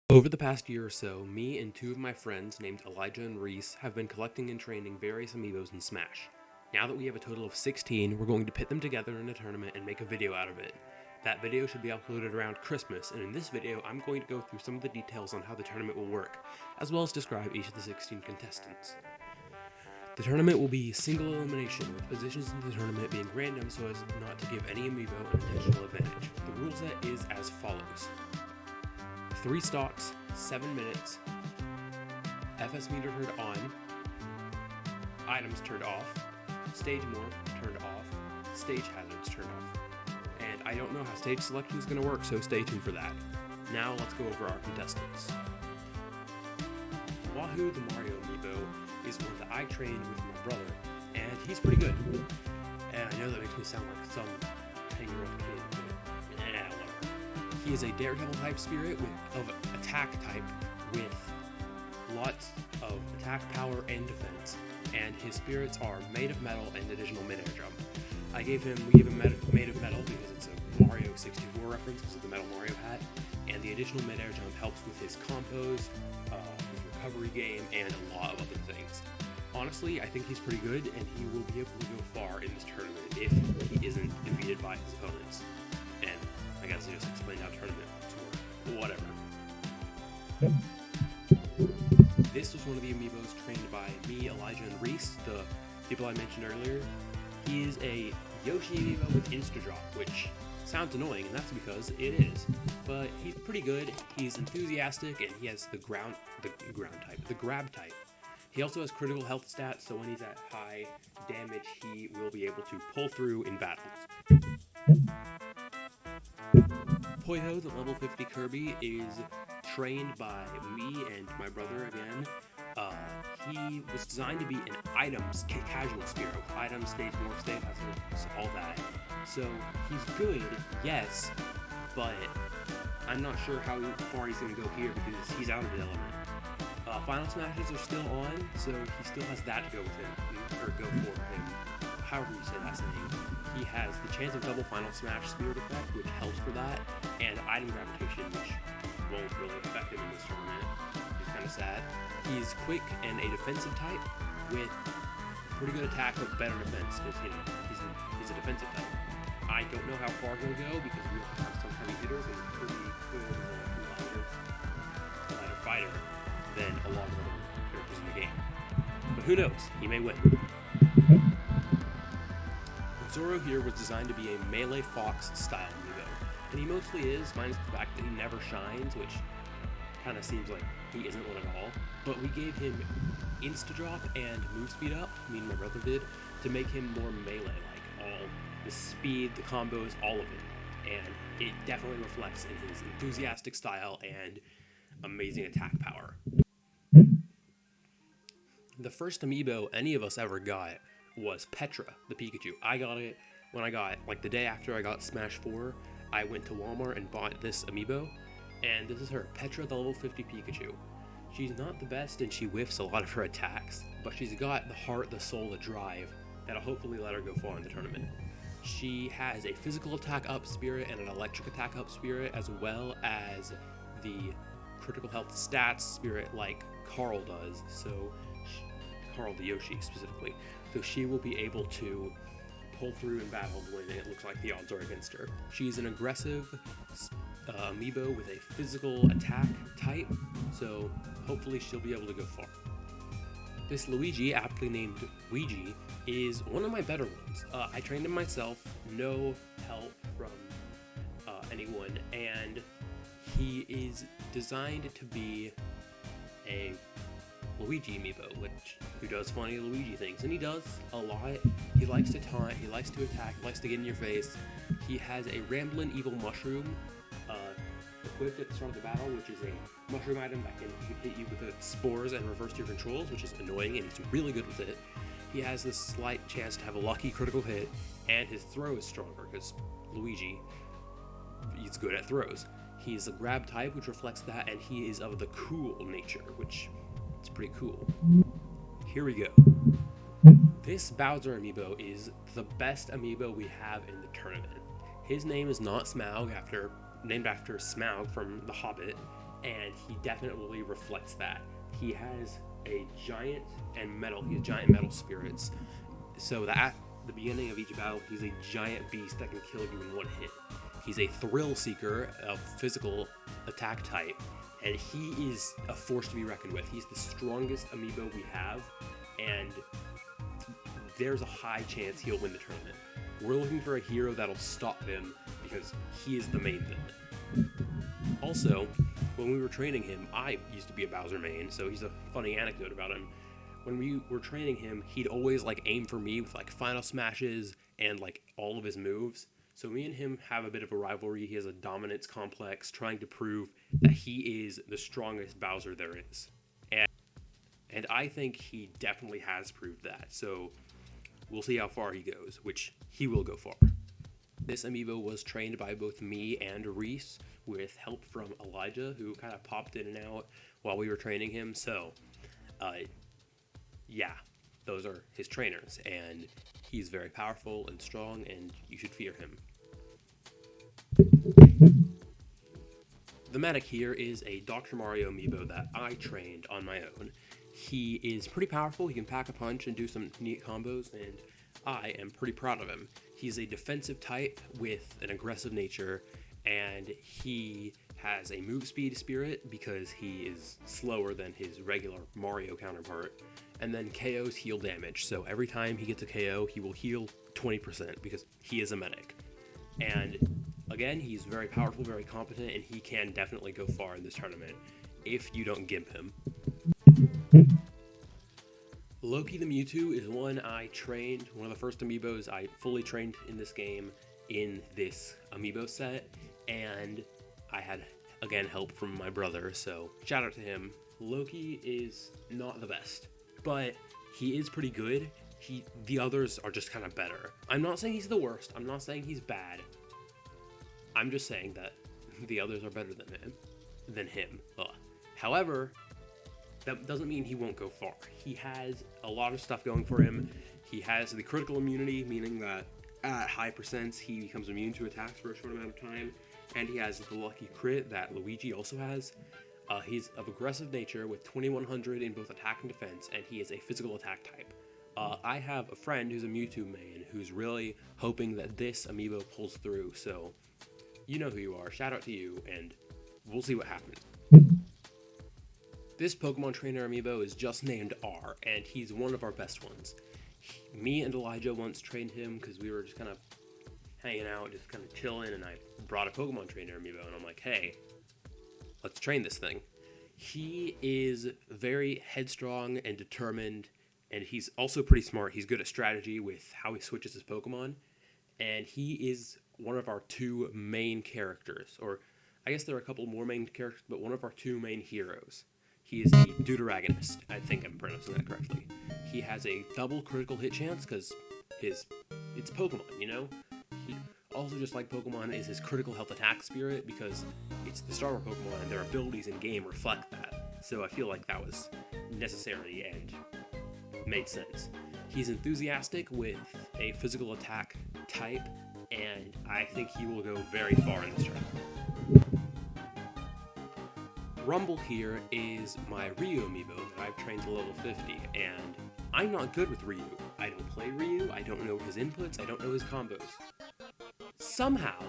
Over the past year or so, me and two of my friends named Elijah and Reese have been collecting and training various amiibos in Smash. Now that we have a total of 16, we're going to pit them together in a tournament and make a video out of it. That video should be uploaded around Christmas, and in this video I'm going to go through some of the details on how the tournament will work, as well as describe each of the 16 contestants. The tournament will be single elimination, with positions in the tournament being random so as not to give any amiibo an intentional advantage. The rule set is as follows. 3 stocks, 7 minutes, FS meter turned on, items turned off, stage morph turned off, stage hazards turned off. And I don't know how stage selection is going to work, so stay tuned for that. Now let's go over our contestants. Wahoo the Mario amiibo is one that I trained with my brother, and he's pretty good. And I know that makes me sound like some 10-year-old kid, but whatever. He is a Daredevil type spirit of attack type with lots of attack power and defense, and his spirits are made of metal and additional mid-air jump. We gave him made of metal because it's a Mario 64 reference because of the Metal Mario hat, and the additional mid-air jump helps with his combos, his recovery game, and a lot of other things. Honestly, I think he's pretty good, and he will be able to go far in this tournament if he isn't defeated by his opponents. And I guess I just explained how tournaments work. Whatever. This was one of the amiibos trained by me, Elijah, and Reese, the people I mentioned earlier. He is a Yoshi amiibo with Insta-Drop, which sounds annoying, and that's because it is. But he's pretty good, he's enthusiastic, and he has the grab type. He also has critical health stats, so when he's at high damage, he will be able to pull through in battles. Poiho, the level 50 Kirby, is trained by me and my brother again. He was designed to be an items casual spirit. Items, stage, morph, stage, hazards, all that. So he's good, yes, but I'm not sure how far he's going to go here because he's out of the element. Final smashes are still on, so he still has that to go with him, or go for him. However you say that saying. He has the chance of double final smash spirit effect, which helps for that, and item gravitation, which won't really affect him in this tournament, which is kind of sad. He's quick and a defensive type with pretty good attack but better defense, because he's a defensive type. I don't know how far he'll go because we have some heavy hitters and pretty good lighter fighter than a lot of other characters in the game. But who knows? He may win. Zorro here was designed to be a melee fox style amiibo, and he mostly is, minus the fact that he never shines, which kind of seems like he isn't one at all. But we gave him Insta-Drop and move speed up, me and my brother did, to make him more melee-like. All the speed, the combos, all of it. And it definitely reflects in his enthusiastic style and amazing attack power. The first amiibo any of us ever got was Petra, the Pikachu. I got it when like the day after I got Smash 4, I went to Walmart and bought this amiibo, and this is her, Petra the level 50 Pikachu. She's not the best and she whiffs a lot of her attacks, but she's got the heart, the soul, the drive that'll hopefully let her go far in the tournament. She has a physical attack up spirit and an electric attack up spirit, as well as the critical health stats spirit like Carl does, so Carl the Yoshi specifically. So she will be able to pull through in battle when it looks like the odds are against her. She's an aggressive amiibo with a physical attack type, so hopefully she'll be able to go far. This Luigi, aptly named Ouija, is one of my better ones. I trained him myself, no help from anyone, and he is designed to be a Luigi amiibo, who does funny Luigi things, and he does a lot. He likes to taunt, he likes to attack, he likes to get in your face. He has a Ramblin' Evil Mushroom equipped at the start of the battle, which is a mushroom item that can hit you with its spores and reverse your controls, which is annoying, and he's really good with it. He has this slight chance to have a lucky critical hit, and his throw is stronger, because Luigi is good at throws. He's a grab type, which reflects that, and he is of the cool nature, which is pretty cool. Here we go. This Bowser amiibo is the best amiibo we have in the tournament. His name is not Smaug, named after Smaug from The Hobbit, and he definitely reflects that. He has a giant and metal. He has giant metal spirits. So that at the beginning of each battle, he's a giant beast that can kill you in one hit. He's a thrill seeker of physical attack type, and he is a force to be reckoned with. He's the strongest amiibo we have, and there's a high chance he'll win the tournament. We're looking for a hero that'll stop him because he is the main villain. Also, when we were training him, I used to be a Bowser main, so he's a funny anecdote about him. When we were training him, he'd always like aim for me with like final smashes and like all of his moves. So me and him have a bit of a rivalry. He has a dominance complex, trying to prove that he is the strongest Bowser there is. And I think he definitely has proved that. So we'll see how far he goes, which he will go far. This amiibo was trained by both me and Reese with help from Elijah, who kind of popped in and out while we were training him. So, yeah, those are his trainers, and he's very powerful and strong, and you should fear him. The medic here is a Dr. Mario amiibo that I trained on my own. He is pretty powerful. He can pack a punch and do some neat combos, and I am pretty proud of him. He's a defensive type with an aggressive nature, and he has a move speed spirit because he is slower than his regular Mario counterpart, and then KOs heal damage. So every time he gets a KO, he will heal 20% because he is a medic. And again, he's very powerful, very competent, and he can definitely go far in this tournament if you don't gimp him. Loki the Mewtwo is one I trained, one of the first amiibos I fully trained in this game in this amiibo set, and I had, again, help from my brother, so shout out to him. Loki is not the best, but he is pretty good. The others are just kind of better. I'm not saying he's the worst, I'm not saying he's bad. I'm just saying that the others are better than him. However, that doesn't mean he won't go far. He has a lot of stuff going for him. He has the critical immunity, meaning that at high percents, he becomes immune to attacks for a short amount of time. And he has the lucky crit that Luigi also has. He's of aggressive nature with 2100 in both attack and defense, and he is a physical attack type. I have a friend who's a Mewtwo main who's really hoping that this amiibo pulls through, so you know who you are. Shout out to you, and we'll see what happens. This Pokemon Trainer amiibo is just named R, and he's one of our best ones. Me and Elijah once trained him because we were just kind of hanging out, just kind of chilling, and I brought a Pokemon Trainer amiibo, and I'm like, hey, let's train this thing. He is very headstrong and determined, and he's also pretty smart. He's good at strategy with how he switches his Pokemon, and he is one of our two main characters, or I guess there are a couple more main characters, but one of our two main heroes. He is the Deuteragonist. I think I'm pronouncing that correctly. He has a double critical hit chance because it's Pokemon, you know? He also, just like Pokemon, is his critical health attack spirit because it's the Star Wars Pokemon and their abilities in game reflect that. So I feel like that was necessary and made sense. He's enthusiastic with a physical attack type, and I think he will go very far in this tournament. Rumble here is my Ryu amiibo that I've trained to level 50, and I'm not good with Ryu. I don't play Ryu, I don't know his inputs, I don't know his combos. Somehow,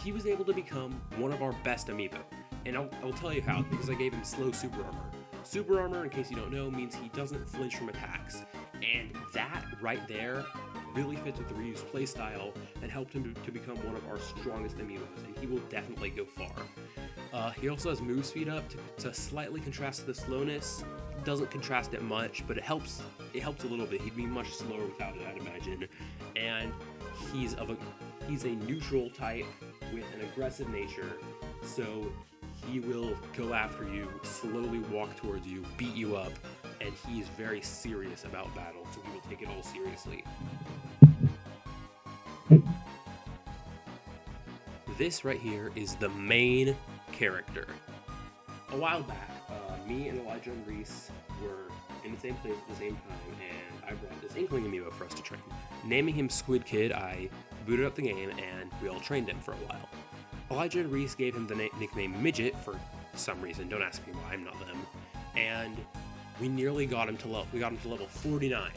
he was able to become one of our best amiibo, and I'll tell you how, because I gave him slow super armor. Super armor, in case you don't know, means he doesn't flinch from attacks, and that right there really fits with Ryu's playstyle and helped him to become one of our strongest amiibos, and he will definitely go far. He also has move speed up to slightly contrast the slowness. Doesn't contrast it much, but it helps a little bit. He'd be much slower without it, I'd imagine. And he's a neutral type with an aggressive nature, so he will go after you, slowly walk towards you, beat you up, and he's very serious about battle, so he will take it all seriously. This right here is the main character. A while back, me and Elijah and Reese were in the same place at the same time, and I brought this Inkling amiibo for us to train. Naming him Squid Kid, I booted up the game, and we all trained him for a while. Elijah and Reese gave him the nickname Midget for for some reason. Don't ask me why, I'm not them. And we nearly got him to level 49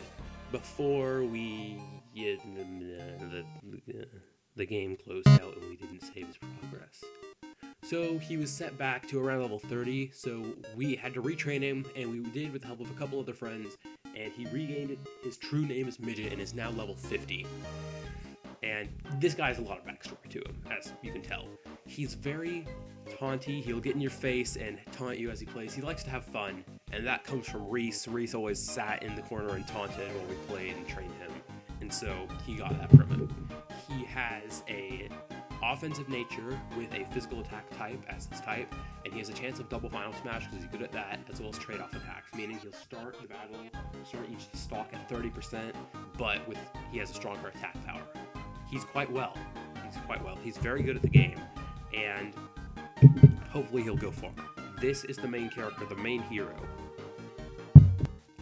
before the game closed out and we didn't save his progress. So he was set back to around level 30, so we had to retrain him, and we did with the help of a couple other friends, and he regained his true name as Midget and is now level 50. And this guy has a lot of backstory to him, as you can tell. He's very taunty, he'll get in your face and taunt you as he plays. He likes to have fun, and that comes from Reese. Reese always sat in the corner and taunted while we played and trained him, and so he got that from him. He has a offensive nature with a physical attack type as his type, and he has a chance of double final smash because he's good at that, as well as trade-off attacks, meaning he'll start the battle, start each stock at 30%, but he has a stronger attack power. He's quite well. He's very good at the game, and hopefully he'll go far. This is the main character, the main hero,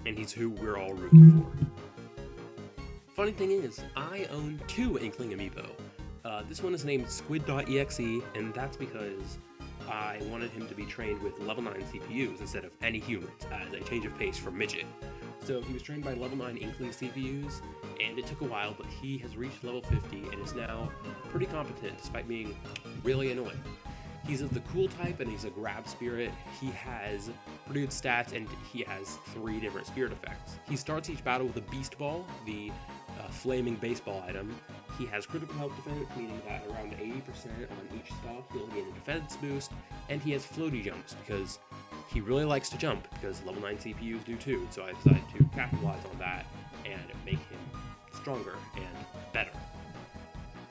and he's who we're all rooting for. Funny thing is, I own 2 Inkling Amiibo. This one is named Squid.exe, and that's because I wanted him to be trained with level 9 CPUs instead of any humans, as a change of pace from Midget. So he was trained by level 9 Inkling CPUs, and it took a while, but he has reached level 50 and is now pretty competent despite being really annoying. He's of the cool type and he's a grab spirit. He has pretty good stats and he has 3 different spirit effects. He starts each battle with a Beast Ball, the flaming baseball item. He has critical health defense, meaning that around 80% on each stock he'll gain a defense boost, and he has floaty jumps because he really likes to jump, because level 9 CPUs do too, so I decided to capitalize on that and make him stronger and better.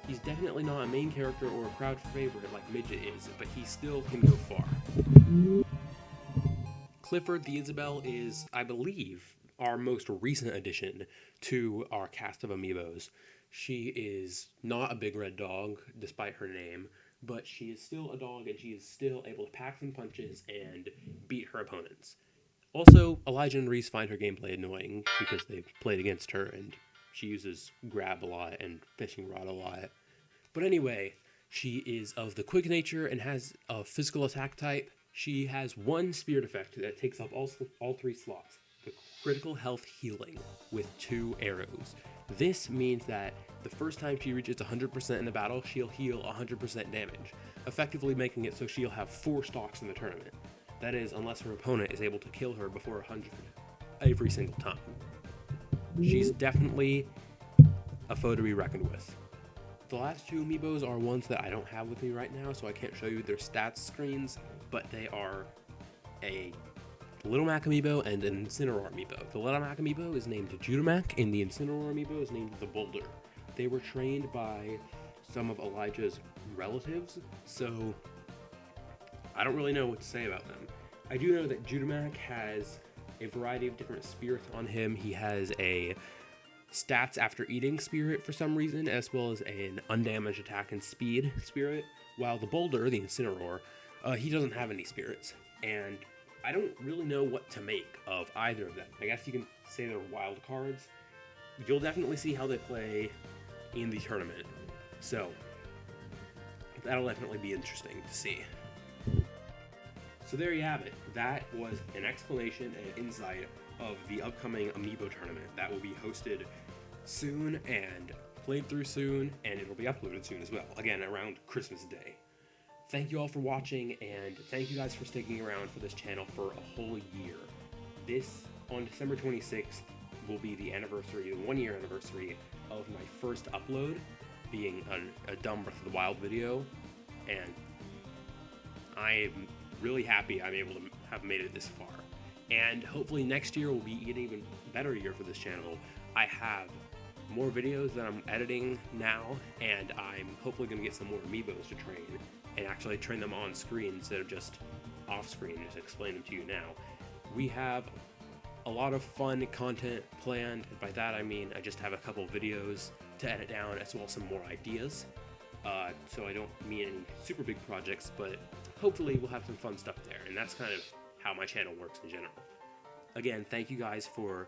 He's definitely not a main character or a crowd favorite like Midget is, but he still can go far. Clifford the Isabelle is, I believe, our most recent addition to our cast of amiibos. She is not a big red dog, despite her name, but she is still a dog and she is still able to pack some punches and beat her opponents. Also, Elijah and Reese find her gameplay annoying because they've played against her and she uses grab a lot and fishing rod a lot. But anyway, she is of the quick nature and has a physical attack type. She has 1 spirit effect that takes up all 3 slots. The critical health healing with 2 arrows. This means that the first time she reaches 100% in the battle, she'll heal 100% damage, effectively making it so she'll have 4 stocks in the tournament. That is, unless her opponent is able to kill her before 100 every single time. She's definitely a foe to be reckoned with. The last 2 amiibos are ones that I don't have with me right now, so I can't show you their stats screens, but they are a Little Mac amiibo and an Incineroar amiibo. The Little Mac amiibo is named Judamac, and the Incineroar amiibo is named the Boulder. They were trained by some of Elijah's relatives, so I don't really know what to say about them. I do know that Judamac has a variety of different spirits on him. He has a stats after eating spirit for some reason, as well as an undamaged attack and speed spirit, while the Boulder, the Incineroar, he doesn't have any spirits, and I don't really know what to make of either of them. I guess you can say they're wild cards. You'll definitely see how they play in the tournament, so that'll definitely be interesting to see. So there you have it. That was an explanation and insight of the upcoming Amiibo tournament that will be hosted soon and played through soon, and it'll be uploaded soon as well, again around Christmas Day. Thank you all for watching, and thank you guys for sticking around for this channel for a whole year. This, on December 26th, will be the anniversary, the 1-year anniversary of my first upload, being a dumb Breath of the Wild video, and I am really happy I'm able to have made it this far. And hopefully next year will be an even better year for this channel. I have more videos that I'm editing now, and I'm hopefully going to get some more amiibos to train, and actually train them on screen instead of just off screen, just explain them to you now. We have a lot of fun content planned. By that I mean I just have a couple videos to edit down, as well as some more ideas. So I don't mean any super big projects, but hopefully we'll have some fun stuff there, and that's kind of how my channel works in general. Again, thank you guys for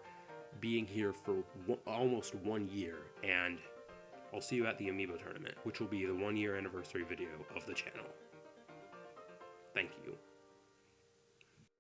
being here for almost 1 year, and I'll see you at the Amiibo tournament, which will be the 1-year anniversary video of the channel. Thank you.